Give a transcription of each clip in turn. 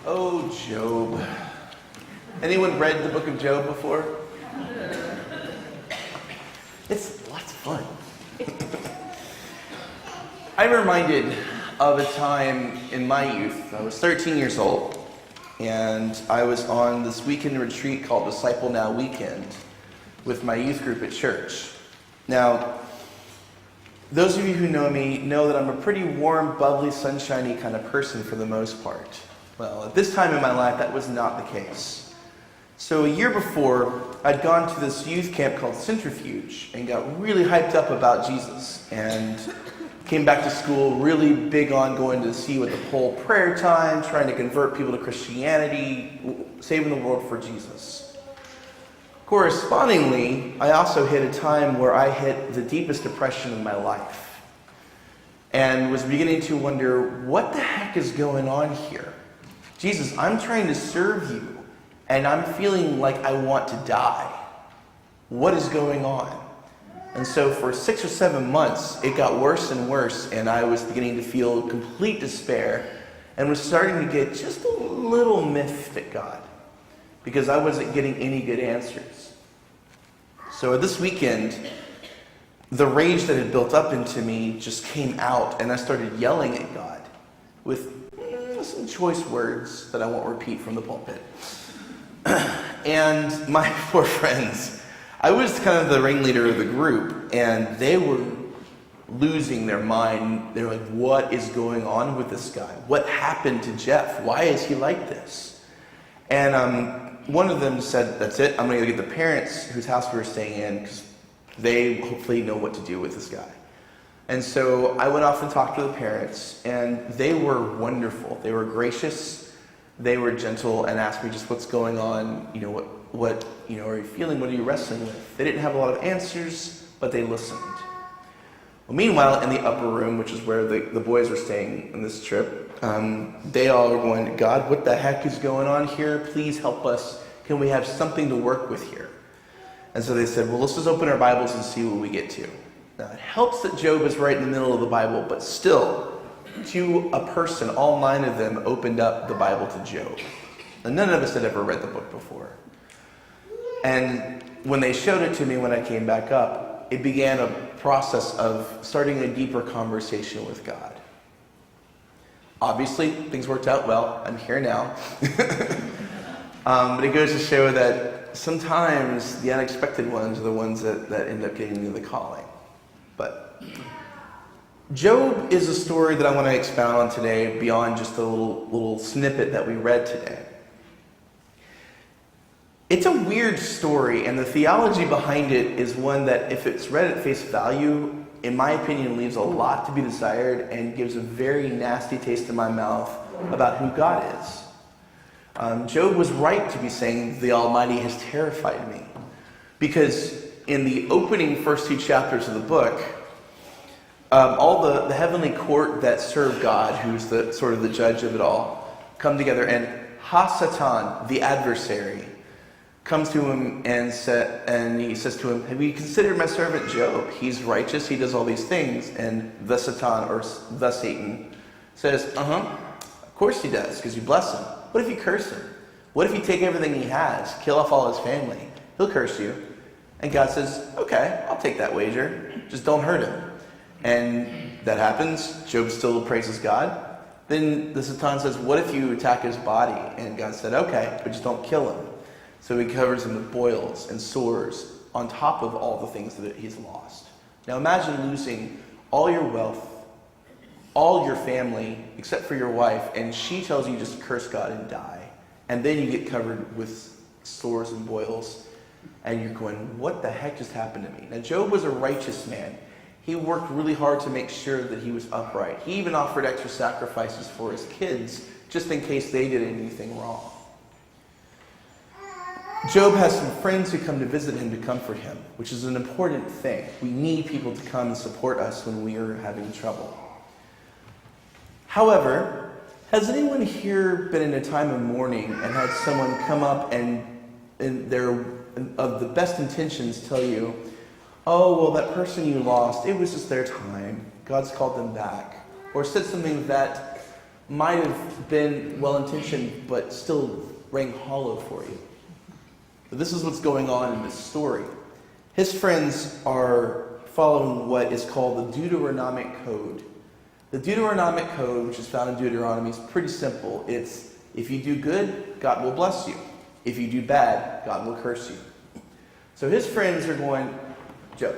Oh, Job. Anyone read the book of Job before? It's lots of fun. I'm reminded of a time in my youth. I was 13 years old, and I was on this weekend retreat called Disciple Now Weekend with my youth group at church. Now, those of you who know me know that I'm a pretty warm, bubbly, sunshiny kind of person for the most part. Well, at this time in my life, that was not the case. So a year before, I'd gone to this youth camp called Centrifuge and got really hyped up about Jesus and came back to school really big on going to see what the whole prayer time, trying to convert people to Christianity, saving the world for Jesus. Correspondingly, I also hit a time where I hit the deepest depression of my life and was beginning to wonder, what the heck is going on here? Jesus, I'm trying to serve you, and I'm feeling like I want to die. What is going on? And so for 6 or 7 months, it got worse and worse, and I was beginning to feel complete despair and was starting to get just a little miffed at God because I wasn't getting any good answers. So this weekend, the rage that had built up into me just came out, and I started yelling at God with some choice words that I won't repeat from the pulpit. And my poor friends, I was kind of the ringleader of the group, and they were losing their mind. They're like, what is going on with this guy? What happened to Jeff? Why is he like this? And one of them said, that's it, I'm going to go get the parents whose house we were staying in, because they hopefully know what to do with this guy. And so I went off and talked to the parents, and they were wonderful. They were gracious, they were gentle, and asked me just what's going on, what are you feeling, what are you wrestling with? They didn't have a lot of answers, but they listened. Well, meanwhile, in the upper room, which is where the boys were staying on this trip, they all were going, God, what the heck is going on here? Please help us. Can we have something to work with here? And so they said, well, let's just open our Bibles and see what we get to. Now, it helps that Job is right in the middle of the Bible, but still, to a person, all 9 of them opened up the Bible to Job. And none of us had ever read the book before. And when they showed it to me when I came back up, it began a process of starting a deeper conversation with God. Obviously, things worked out well. I'm here now. But it goes to show that sometimes the unexpected ones are the ones that end up getting to the calling. But Job is a story that I want to expound on today beyond just the little snippet that we read today. It's a weird story, and the theology behind it is one that, if it's read at face value, in my opinion, leaves a lot to be desired and gives a very nasty taste in my mouth about who God is. Job was right to be saying, the Almighty has terrified me. Because in the opening first 2 chapters of the book, all the heavenly court that serve God, who's the sort of the judge of it all, come together, and Ha-Satan, the adversary, comes to him and he says to him, have you considered my servant Job? He's righteous, he does all these things. And the Satan, or the Satan, says, of course he does, because you bless him. What if you curse him? What if you take everything he has, kill off all his family? He'll curse you. And God says, okay, I'll take that wager. Just don't hurt him. And that happens. Job still praises God. Then the Satan says, what if you attack his body? And God said, okay, but just don't kill him. So he covers him with boils and sores on top of all the things that he's lost. Now imagine losing all your wealth, all your family, except for your wife, and she tells you just curse God and die. And then you get covered with sores and boils, and you're going, what the heck just happened to me? Now Job was a righteous man. He worked really hard to make sure that he was upright. He even offered extra sacrifices for his kids, just in case they did anything wrong. Job has some friends who come to visit him to comfort him, which is an important thing. We need people to come and support us when we are having trouble. However, has anyone here been in a time of mourning and had someone come up and they're of the best intentions tell you, oh, well, that person you lost, it was just their time. God's called them back. Or said something that might have been well-intentioned but still rang hollow for you. But this is what's going on in this story. His friends are following what is called the Deuteronomic Code. The Deuteronomic Code, which is found in Deuteronomy, is pretty simple. It's, if you do good, God will bless you. If you do bad, God will curse you. So his friends are going, Joe,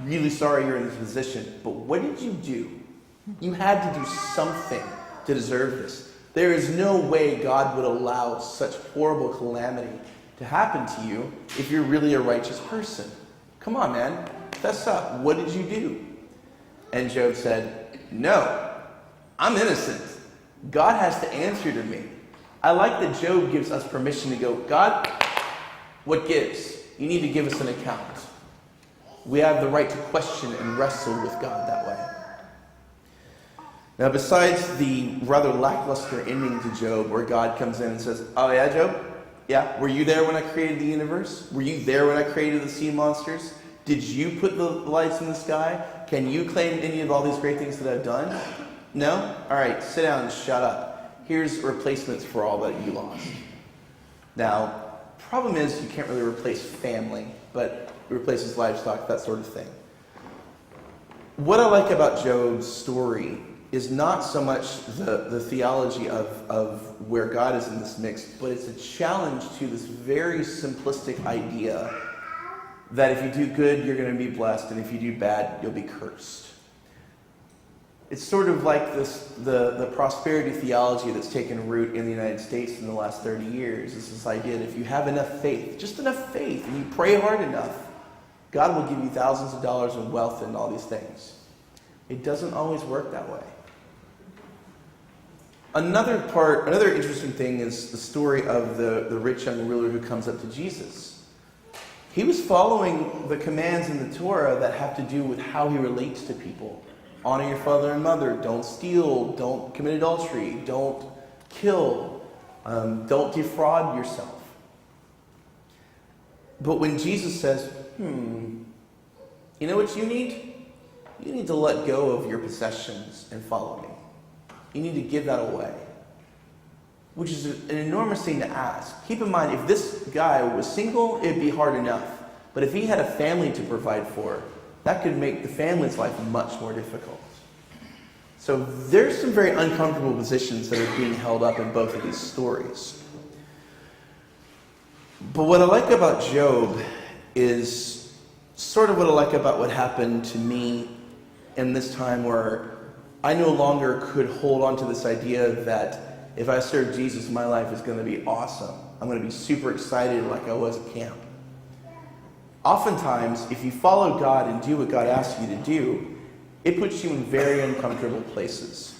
really sorry you're in this position, but what did you do? You had to do something to deserve this. There is no way God would allow such horrible calamity to happen to you if you're really a righteous person. Come on, man. Fess up. What did you do? And Job said, no, I'm innocent. God has to answer to me. I like that Job gives us permission to go, God, what gives? You need to give us an account. We have the right to question and wrestle with God that way. Now, besides the rather lackluster ending to Job, where God comes in and says, oh yeah, Job? Yeah, were you there when I created the universe? Were you there when I created the sea monsters? Did you put the lights in the sky? Can you claim any of all these great things that I've done? No? All right, sit down and shut up. Here's replacements for all that you lost. Now, problem is you can't really replace family, but it replaces livestock, that sort of thing. What I like about Job's story is not so much the theology of where God is in this mix, but it's a challenge to this very simplistic idea that if you do good, you're going to be blessed, and if you do bad, you'll be cursed. It's sort of like the prosperity theology that's taken root in the United States in the last 30 years. It's this idea that if you have enough faith, just enough faith, and you pray hard enough, God will give you thousands of dollars in wealth and all these things. It doesn't always work that way. Another interesting thing is the story of the rich young ruler who comes up to Jesus. He was following the commands in the Torah that have to do with how he relates to people. Honor your father and mother. Don't steal. Don't commit adultery. Don't kill. Don't defraud yourself. But when Jesus says, you know what you need? You need to let go of your possessions and follow me. You need to give that away. Which is an enormous thing to ask. Keep in mind, if this guy was single, it'd be hard enough. But if he had a family to provide for, that could make the family's life much more difficult. So there's some very uncomfortable positions that are being held up in both of these stories. But what I like about Job is sort of what I like about what happened to me in this time where I no longer could hold on to this idea that if I serve Jesus, my life is going to be awesome. I'm going to be super excited like I was at camp. Oftentimes, if you follow God and do what God asks you to do, it puts you in very uncomfortable places.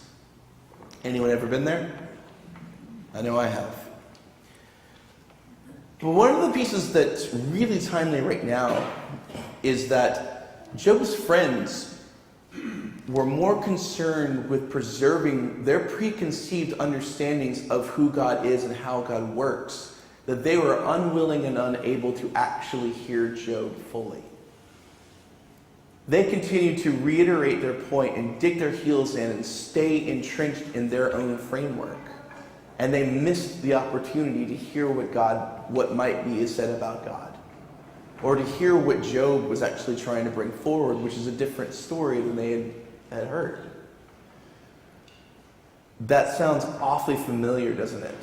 Anyone ever been there? I know I have. But one of the pieces that's really timely right now is that Job's friends were more concerned with preserving their preconceived understandings of who God is and how God works, that they were unwilling and unable to actually hear Job fully. They continued to reiterate their point and dig their heels in and stay entrenched in their own framework. And they missed the opportunity to hear what might be said about God. Or to hear what Job was actually trying to bring forward, which is a different story than they had heard. That sounds awfully familiar, doesn't it?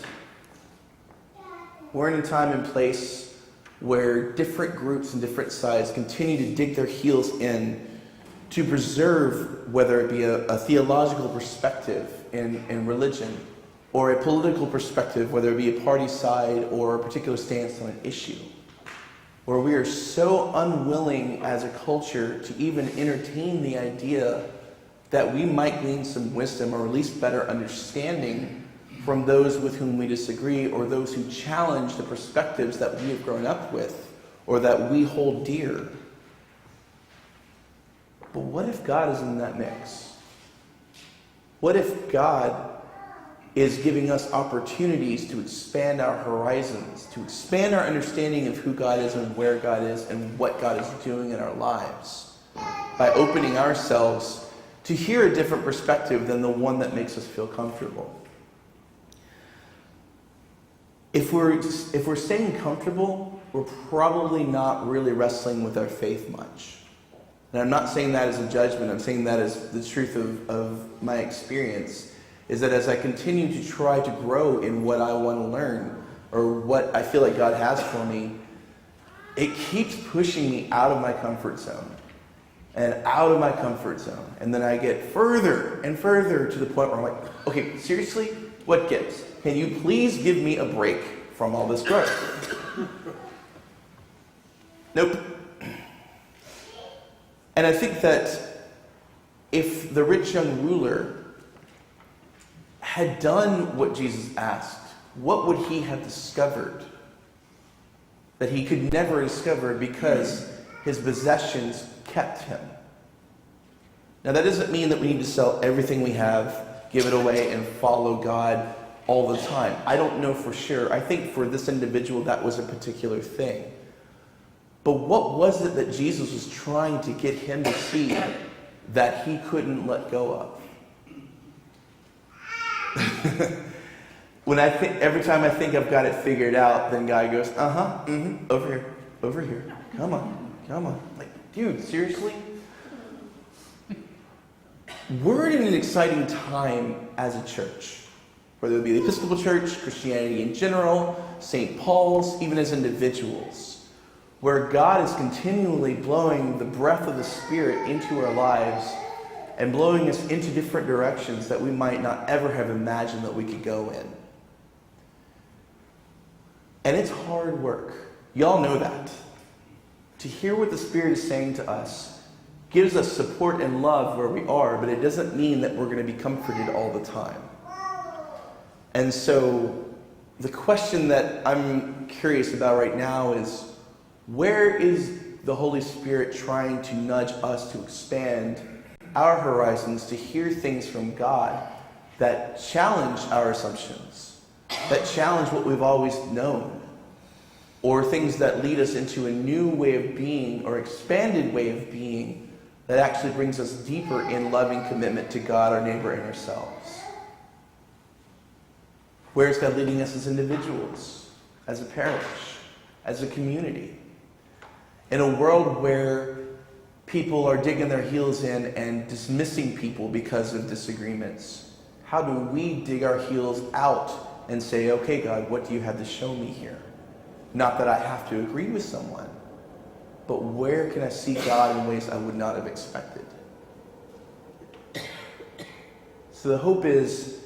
We're in a time and place where different groups and different sides continue to dig their heels in to preserve, whether it be a theological perspective in religion, or a political perspective, whether it be a party side or a particular stance on an issue, where we are so unwilling as a culture to even entertain the idea that we might gain some wisdom or at least better understanding from those with whom we disagree or those who challenge the perspectives that we have grown up with or that we hold dear. But what if God is in that mix? What if God is giving us opportunities to expand our horizons, to expand our understanding of who God is and where God is and what God is doing in our lives by opening ourselves to hear a different perspective than the one that makes us feel comfortable. If we're staying comfortable, we're probably not really wrestling with our faith much. And I'm not saying that as a judgment, I'm saying that as the truth of my experience, is that as I continue to try to grow in what I want to learn, or what I feel like God has for me, it keeps pushing me out of my comfort zone. And out of my comfort zone. And then I get further and further to the point where I'm like, okay, seriously, what gives? Can you please give me a break from all this growth? Nope. And I think that if the rich young ruler had done what Jesus asked, what would he have discovered that he could never discover because his possessions kept him? Now that doesn't mean that we need to sell everything we have, give it away, and follow God all the time. I don't know for sure. I think for this individual that was a particular thing. But what was it that Jesus was trying to get him to see that he couldn't let go of? Every time I think I've got it figured out, then God goes, over here, come on. Like, dude, seriously? We're in an exciting time as a church, whether it be the Episcopal Church, Christianity in general, St. Paul's, even as individuals, where God is continually blowing the breath of the Spirit into our lives and blowing us into different directions that we might not ever have imagined that we could go in. And it's hard work. Y'all know that. To hear what the Spirit is saying to us gives us support and love where we are, but it doesn't mean that we're going to be comforted all the time. And so the question that I'm curious about right now is, where is the Holy Spirit trying to nudge us to expand our horizons, to hear things from God that challenge our assumptions, that challenge what we've always known, or things that lead us into a new way of being or expanded way of being that actually brings us deeper in loving commitment to God, our neighbor, and ourselves? Where is God leading us as individuals, as a parish, as a community? In a world where people are digging their heels in and dismissing people because of disagreements, how do we dig our heels out and say, okay, God, what do you have to show me here? Not that I have to agree with someone, but where can I see God in ways I would not have expected? So the hope is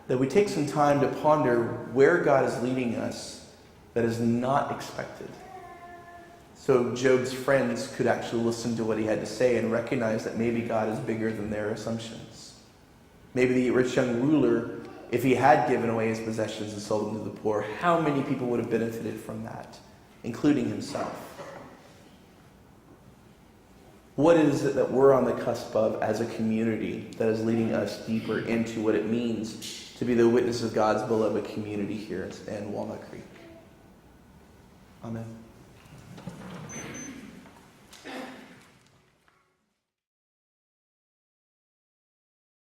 that we take some time to ponder where God is leading us that is not expected. So Job's friends could actually listen to what he had to say and recognize that maybe God is bigger than their assumptions. Maybe the rich young ruler, if he had given away his possessions and sold them to the poor, how many people would have benefited from that, including himself? What is it that we're on the cusp of as a community that is leading us deeper into what it means to be the witness of God's beloved community here in Walnut Creek? Amen.